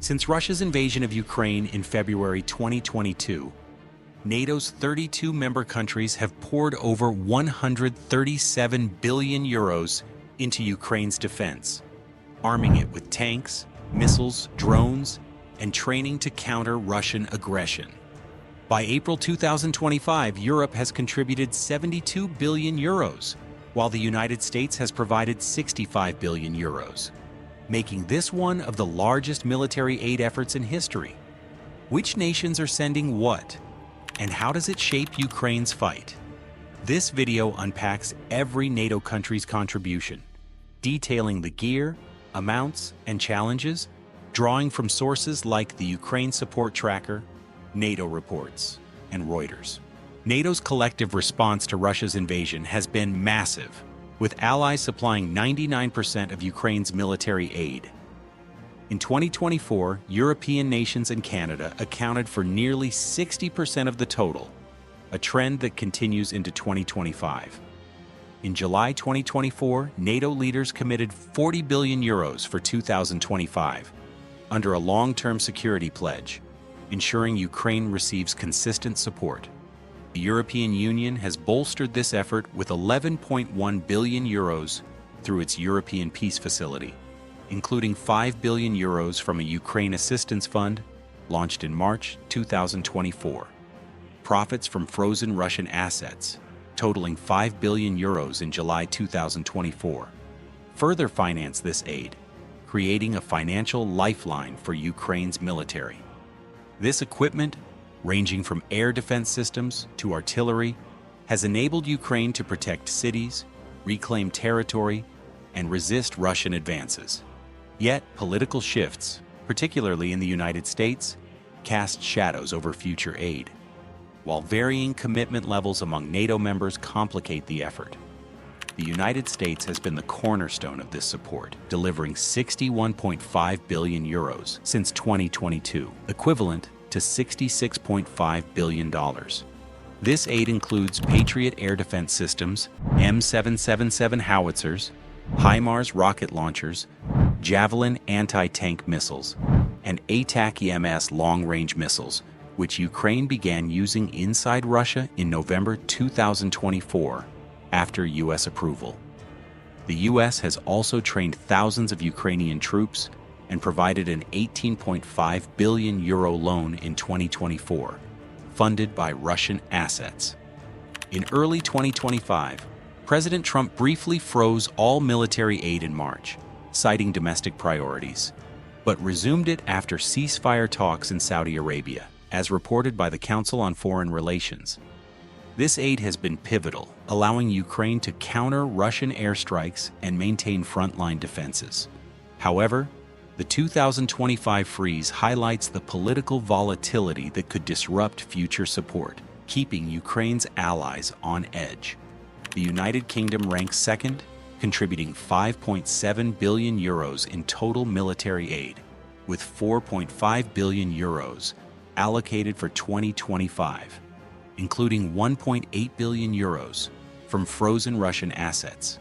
Since Russia's invasion of Ukraine in February 2022, NATO's 32 member countries have poured over 137 billion euros into Ukraine's defense, arming it with tanks, missiles, drones, and training to counter Russian aggression. By April 2025, Europe has contributed 72 billion euros, while the United States has provided 65 billion euros, making this one of the largest military aid efforts in history. Which nations are sending what? And how does it shape Ukraine's fight? This video unpacks every NATO country's contribution, detailing the gear, amounts, and challenges, drawing from sources like the Ukraine Support Tracker, NATO reports, and Reuters. NATO's collective response to Russia's invasion has been massive, with allies supplying 99% of Ukraine's military aid. In 2024, European nations and Canada accounted for nearly 60% of the total, a trend that continues into 2025. In July 2024, NATO leaders committed 40 billion euros for 2025 under a long-term security pledge, ensuring Ukraine receives consistent support. The European Union has bolstered this effort with 11.1 billion euros through its European Peace Facility, including 5 billion euros from a Ukraine Assistance Fund launched in March 2024. Profits from frozen Russian assets, totaling 5 billion euros in July 2024, further finance this aid, creating a financial lifeline for Ukraine's military. This equipment, ranging from air defense systems to artillery, has enabled Ukraine to protect cities, reclaim territory, and resist Russian advances. Yet, political shifts, particularly in the United States, cast shadows over future aid, while varying commitment levels among NATO members complicate the effort. The United States has been the cornerstone of this support, delivering 61.5 billion euros since 2022, equivalent to $66.5 billion. This aid includes Patriot air defense systems, M777 howitzers, HIMARS rocket launchers, Javelin anti-tank missiles, and ATAK-EMS long-range missiles, which Ukraine began using inside Russia in November 2024 after U.S. approval. The U.S. has also trained thousands of Ukrainian troops and provided an 18.5 billion euro loan in 2024, funded by Russian assets. In early 2025, President Trump briefly froze all military aid in March, citing domestic priorities, but resumed it after ceasefire talks in Saudi Arabia, as reported by the Council on Foreign Relations. This aid has been pivotal, allowing Ukraine to counter Russian airstrikes and maintain frontline defenses. However, the 2025 freeze highlights the political volatility that could disrupt future support, keeping Ukraine's allies on edge. The United Kingdom ranks second, contributing 5.7 billion euros in total military aid, with 4.5 billion euros allocated for 2025, including 1.8 billion euros from frozen Russian assets.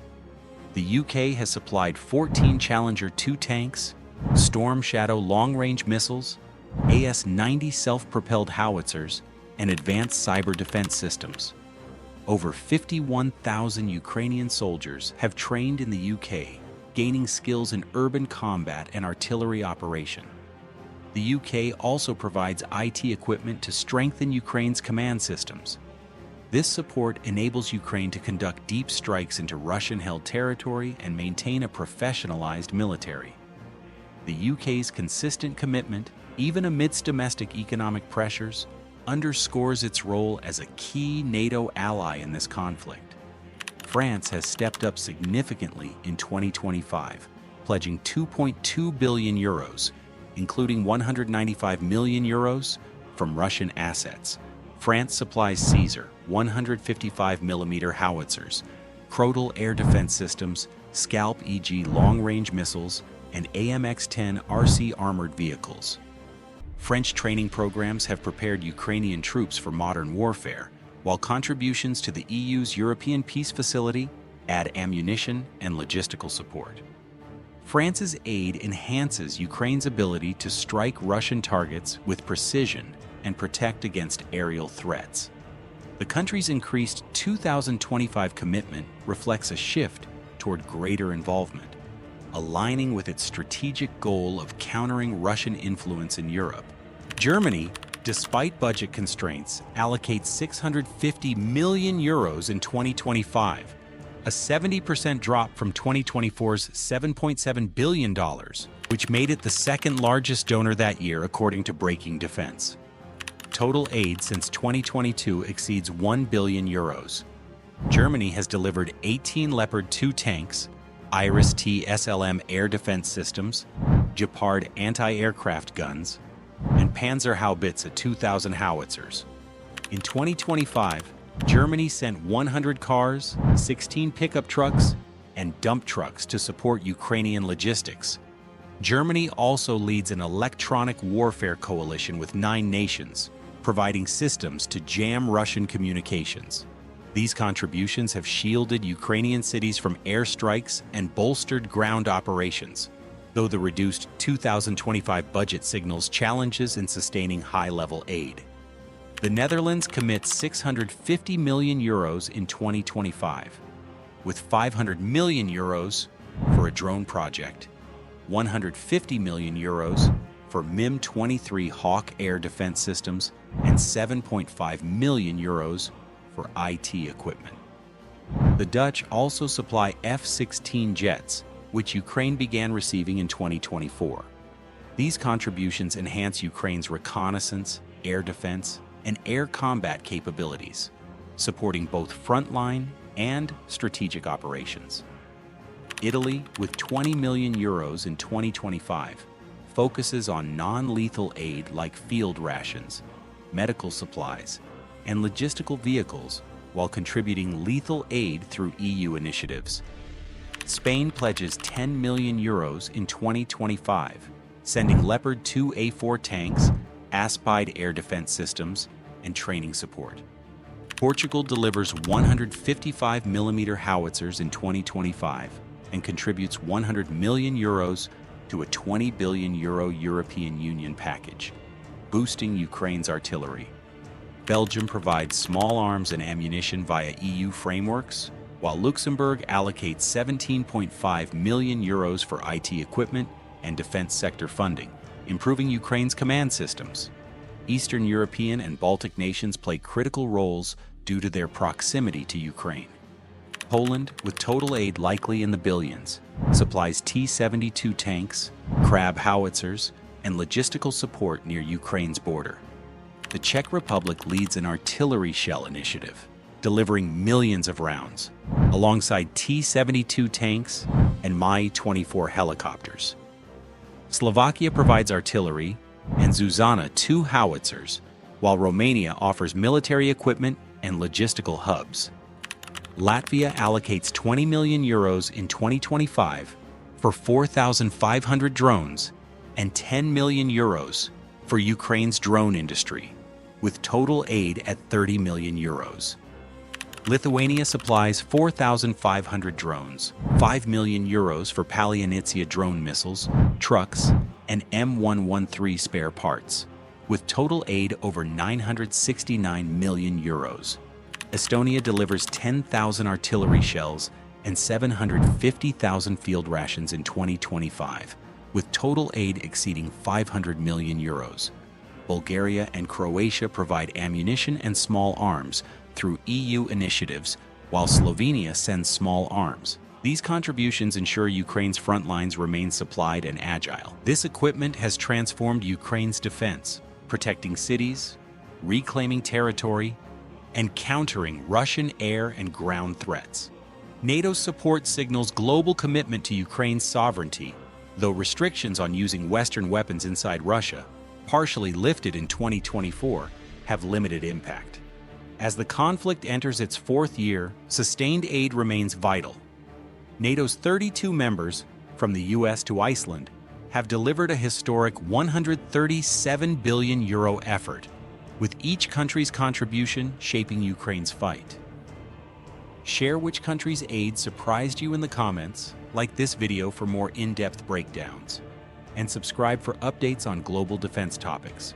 The UK has supplied 14 Challenger 2 tanks, Storm Shadow long-range missiles, AS-90 self-propelled howitzers, and advanced cyber defense systems. Over 51,000 Ukrainian soldiers have trained in the UK, gaining skills in urban combat and artillery operation. The UK also provides IT equipment to strengthen Ukraine's command systems. This support enables Ukraine to conduct deep strikes into Russian-held territory and maintain a professionalized military. The UK's consistent commitment, even amidst domestic economic pressures, underscores its role as a key NATO ally in this conflict. France has stepped up significantly in 2025, pledging 2.2 billion euros, including 195 million euros from Russian assets. France supplies Caesar 155mm howitzers, Krotal air defense systems, Scalp EG long-range missiles, and AMX-10 RC armored vehicles. French training programs have prepared Ukrainian troops for modern warfare, while contributions to the EU's European Peace Facility add ammunition and logistical support. France's aid enhances Ukraine's ability to strike Russian targets with precision and protect against aerial threats. The country's increased 2025 commitment reflects a shift toward greater involvement, aligning with its strategic goal of countering Russian influence in Europe. Germany, despite budget constraints, allocates 650 million euros in 2025, a 70% drop from 2024's $7.7 billion, which made it the second largest donor that year according to Breaking Defense. Total aid since 2022 exceeds 1 billion euros. Germany has delivered 18 Leopard 2 tanks, Iris-T SLM air defense systems, Gepard anti-aircraft guns, and Panzerhaubitze 2000 howitzers. In 2025, Germany sent 100 cars, 16 pickup trucks, and dump trucks to support Ukrainian logistics. Germany also leads an electronic warfare coalition with 9 nations, providing systems to jam Russian communications. These contributions have shielded Ukrainian cities from airstrikes and bolstered ground operations, though the reduced 2025 budget signals challenges in sustaining high-level aid. The Netherlands commits 650 million euros in 2025, with 500 million euros for a drone project, 150 million euros for MIM-23 Hawk air defense systems, and 7.5 million euros for IT equipment. The Dutch also supply F-16 jets, which Ukraine began receiving in 2024. These contributions enhance Ukraine's reconnaissance, air defense, and air combat capabilities, supporting both frontline and strategic operations. Italy, with 20 million euros in 2025, focuses on non-lethal aid like field rations, medical supplies, and logistical vehicles while contributing lethal aid through EU initiatives. Spain pledges 10 million euros in 2025, sending Leopard 2 A4 tanks, Aspide air defense systems, and training support. Portugal delivers 155mm howitzers in 2025 and contributes 100 million euros to a 20 billion euro European Union package, boosting Ukraine's artillery. Belgium provides small arms and ammunition via EU frameworks, while Luxembourg allocates 17.5 million euros for IT equipment and defense sector funding, improving Ukraine's command systems. Eastern European and Baltic nations play critical roles due to their proximity to Ukraine. Poland, with total aid likely in the billions, supplies T-72 tanks, Crab howitzers, and logistical support near Ukraine's border. The Czech Republic leads an artillery shell initiative, delivering millions of rounds, alongside T-72 tanks and Mi-24 helicopters. Slovakia provides artillery and Zuzana 2 howitzers, while Romania offers military equipment and logistical hubs. Latvia allocates 20 million euros in 2025 for 4,500 drones and 10 million euros for Ukraine's drone industry, with total aid at 30 million euros. Lithuania supplies 4,500 drones, 5 million euros for Palianitsia drone missiles, trucks, and M113 spare parts, with total aid over 969 million euros. Estonia delivers 10,000 artillery shells and 750,000 field rations in 2025, with total aid exceeding 500 million euros. Bulgaria and Croatia provide ammunition and small arms through EU initiatives, while Slovenia sends small arms. These contributions ensure Ukraine's front lines remain supplied and agile. This equipment has transformed Ukraine's defense, protecting cities, reclaiming territory, and countering Russian air and ground threats. NATO's support signals global commitment to Ukraine's sovereignty, though restrictions on using Western weapons inside Russia, partially lifted in 2024, have limited impact. As the conflict enters its 4th year, sustained aid remains vital. NATO's 32 members, from the US to Iceland, have delivered a historic 137 billion euro effort, with each country's contribution shaping Ukraine's fight. Share which country's aid surprised you in the comments, Like this video for more in-depth breakdowns, and subscribe for updates on global defense topics.